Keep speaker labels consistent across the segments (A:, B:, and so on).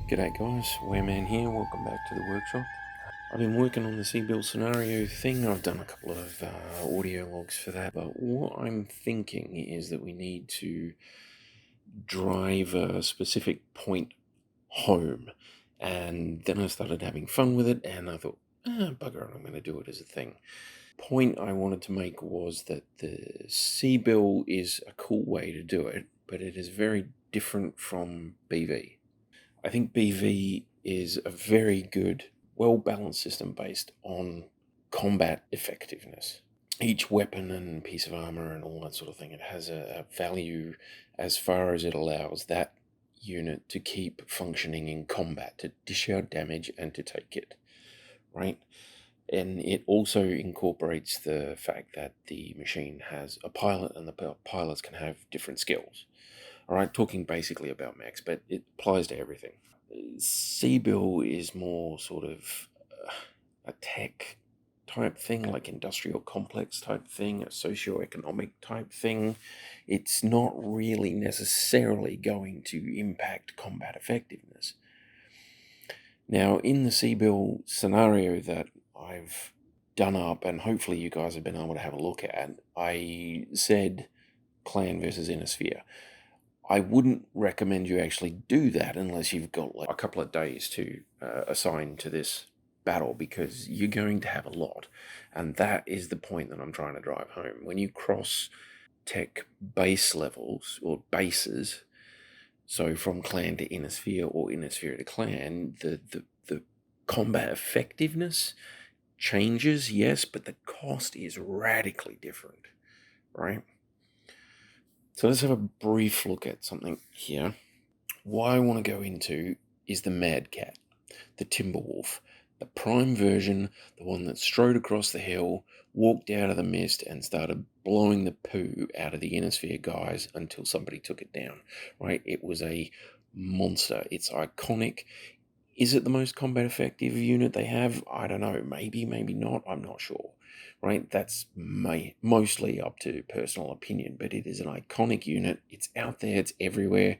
A: G'day guys, Wereman here, welcome back to the workshop. I've been working on the C-Build scenario thing. I've done a couple of audio logs for that, but what I'm thinking is that we need to drive a specific point home. And then I started having fun with it, and I thought, bugger it, I'm going to do it as a thing. Point I wanted to make was that the C-Build is a cool way to do it, but it is very different from BV. I think BV is a very good, well-balanced system based on combat effectiveness. Each weapon and piece of armor and all that sort of thing, it has a value as far as it allows that unit to keep functioning in combat, to dish out damage and to take hit, right? And it also incorporates the fact that the machine has a pilot and the pilots can have different skills. All right, talking basically about mechs, but it applies to everything. C-Build is more sort of a tech type thing, like industrial complex type thing, a socio-economic type thing. It's not really necessarily going to impact combat effectiveness. Now, in the C-Build scenario that I've done up, and hopefully you guys have been able to have a look at, I said clan versus inner sphere. I wouldn't recommend you actually do that unless you've got like a couple of days to assign to this battle, because you're going to have a lot. And that is the point that I'm trying to drive home. When you cross tech base levels or bases, so from clan to inner sphere or inner sphere to clan, the combat effectiveness changes, yes, but the cost is radically different, right? So let's have a brief look at something here. What I want to go into is the Mad Cat, the Timberwolf, the prime version, the one that strode across the hill, walked out of the mist and started blowing the poo out of the inner sphere guys until somebody took it down, right? It was a monster. It's iconic. Is it the most combat effective unit they have? I don't know. Maybe, maybe not. I'm not sure. Right? That's mostly up to personal opinion, but it is an iconic unit. It's out there. It's everywhere.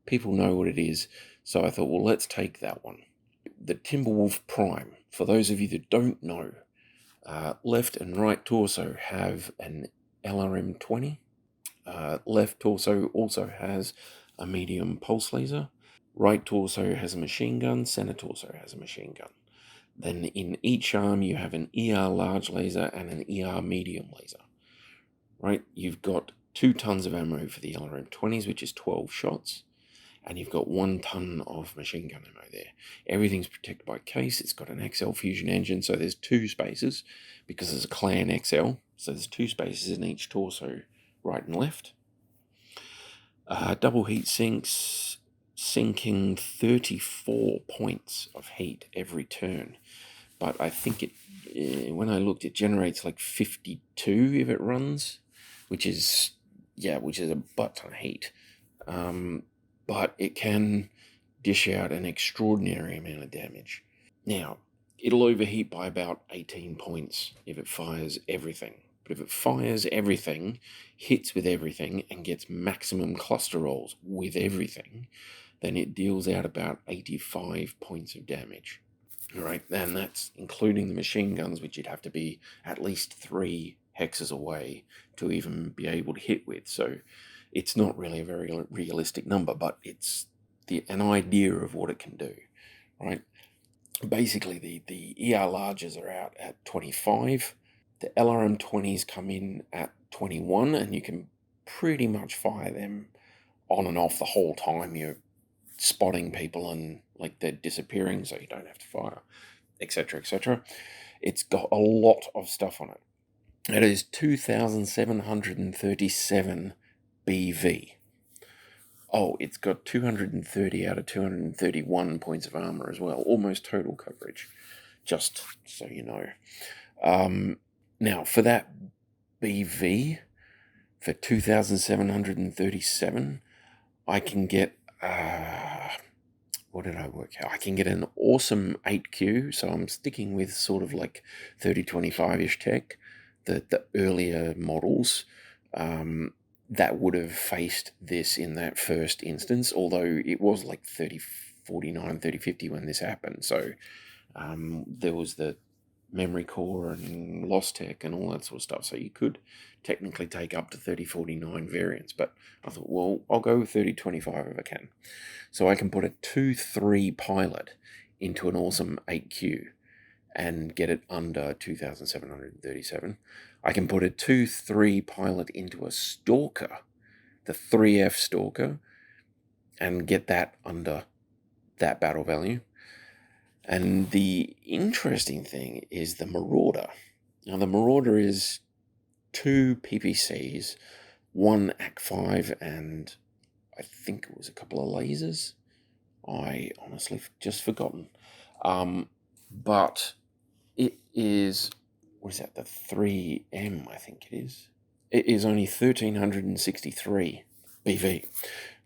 A: People know what it is. So I thought, well, let's take that one. The Timberwolf Prime. For those of you that don't know, left and right torso have an LRM 20. Left torso also has a medium pulse laser. Right torso has a machine gun, center torso has a machine gun. Then in each arm you have an ER large laser and an ER medium laser. Right, you've got 2 tons of ammo for the LRM-20s, which is 12 shots, and you've got 1 ton of machine gun ammo there. Everything's protected by case. It's got an XL fusion engine, so there's 2 spaces, because there's a clan XL, so there's 2 spaces in each torso, right and left. Double heat sinks, sinking 34 points of heat every turn. But I think when I looked, it generates like 52 if it runs, which is a butt ton of heat. But it can dish out an extraordinary amount of damage. Now, it'll overheat by about 18 points if it fires everything. But if it fires everything, hits with everything, and gets maximum cluster rolls with everything, then it deals out about 85 points of damage. All right, and that's including the machine guns, which you'd have to be at least 3 hexes away to even be able to hit with. So it's not really a very realistic number, but it's an idea of what it can do, right? Basically, the ER larges are out at 25. The LRM-20s come in at 21, and you can pretty much fire them on and off the whole time. You're spotting people and like they're disappearing, so you don't have to fire, etc., etc. It's got a lot of stuff on it. It is 2,737 BV. Oh, it's got 230 out of 231 points of armor as well, almost total coverage, just so you know. Now, for that BV, for 2,737, I can get, what did I work out? I can get an awesome 8Q, so I'm sticking with sort of like 3025-ish tech, the earlier models, that would have faced this in that first instance, although it was like 30 3049, 3050 when this happened. So there was the memory core and loss tech and all that sort of stuff. So you could technically take up to 3049 variants. But I thought, well, I'll go with 3025 if I can. So I can put a 2.3 pilot into an awesome 8Q and get it under 2,737. I can put a 2.3 pilot into a Stalker, the 3F Stalker, and get that under that battle value. And the interesting thing is the Marauder. Now, the Marauder is 2 PPCs, 1 AC5, and I think it was a couple of lasers. I honestly just forgotten. But it is, what is that, the 3M, I think it is. It is only 1,363 BV,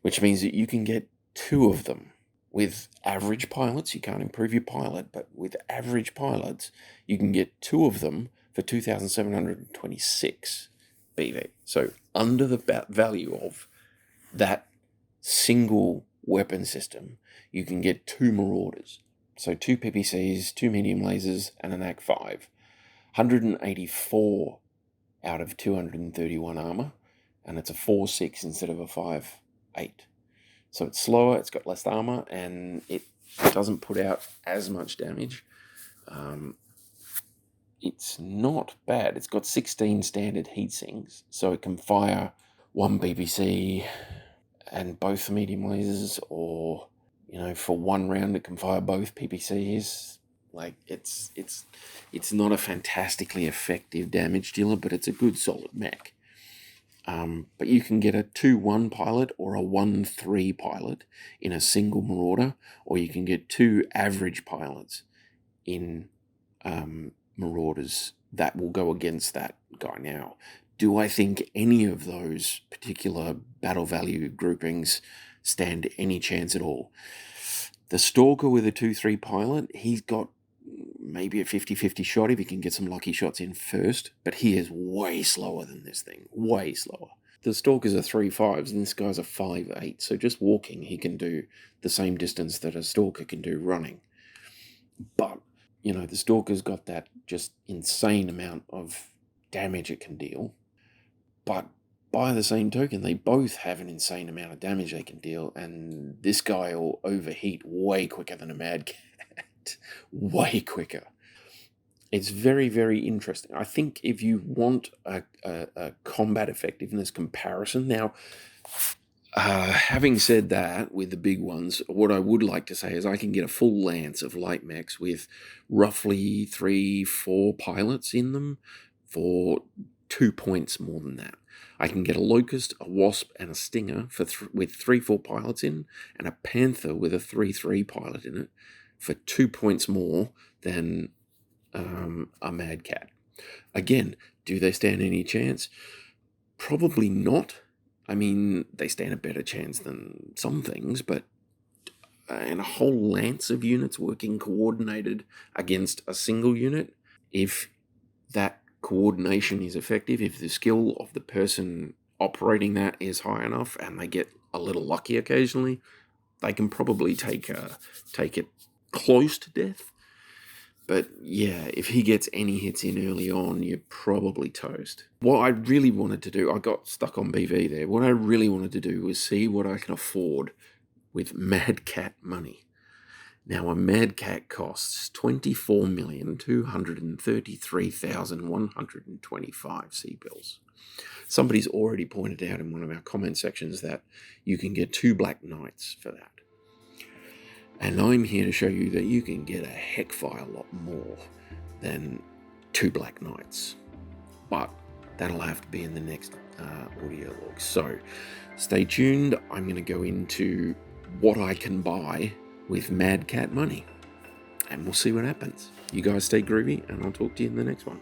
A: which means that you can get 2 of them. With average pilots, you can't improve your pilot, but with average pilots, you can get 2 of them for 2,726 BV. So under the value of that single weapon system, you can get 2 Marauders. So 2 PPCs, 2 medium lasers, and an AC5. 184 out of 231 armor, and it's a 4.6 instead of a 5.8. So it's slower, it's got less armor, and it doesn't put out as much damage. It's not bad. It's got 16 standard heat sinks, so it can fire 1 PPC and both medium lasers, or, you know, for 1 round it can fire both PPCs. Like, it's not a fantastically effective damage dealer, but it's a good solid mech. But you can get a 2-1 pilot or a 1-3 pilot in a single Marauder, or you can get 2 average pilots in Marauders that will go against that guy. Now, do I think any of those particular battle value groupings stand any chance at all? The Stalker with a 2-3 pilot, he's got maybe a 50-50 shot if he can get some lucky shots in first, but he is way slower than this thing, way slower. The Stalker's a 3.5s and this guy's a 5.8, so just walking he can do the same distance that a Stalker can do running. But, you know, the Stalker's got that just insane amount of damage it can deal, but by the same token, they both have an insane amount of damage they can deal, and this guy will overheat way quicker than a Mad Cat. Way quicker. It's very, very interesting. I think if you want a combat effectiveness comparison, now, having said that, with the big ones, what I would like to say is I can get a full lance of light mechs with roughly 3-4 pilots in them for 2 points more than that. I can get a Locust, a Wasp, and a Stinger with 3-4 pilots in, and a Panther with a 3-3 pilot in it for 2 points more than a Mad Cat. Again, do they stand any chance? Probably not. I mean, they stand a better chance than some things, but and a whole lance of units working coordinated against a single unit, if that coordination is effective, if the skill of the person operating that is high enough and they get a little lucky occasionally, they can probably take it close to death. But yeah, if he gets any hits in early on, you're probably toast. What I really wanted to do, I got stuck on BV there, what I really wanted to do was see what I can afford with Mad Cat money. Now, a Mad Cat costs 24,233,125 C-bills. Somebody's already pointed out in one of our comment sections that you can get 2 Black Knights for that. And I'm here to show you that you can get a heck-fire lot more than 2 Black Knights. But that'll have to be in the next audio log. So stay tuned. I'm going to go into what I can buy with Mad Cat money, and we'll see what happens. You guys stay groovy, and I'll talk to you in the next one.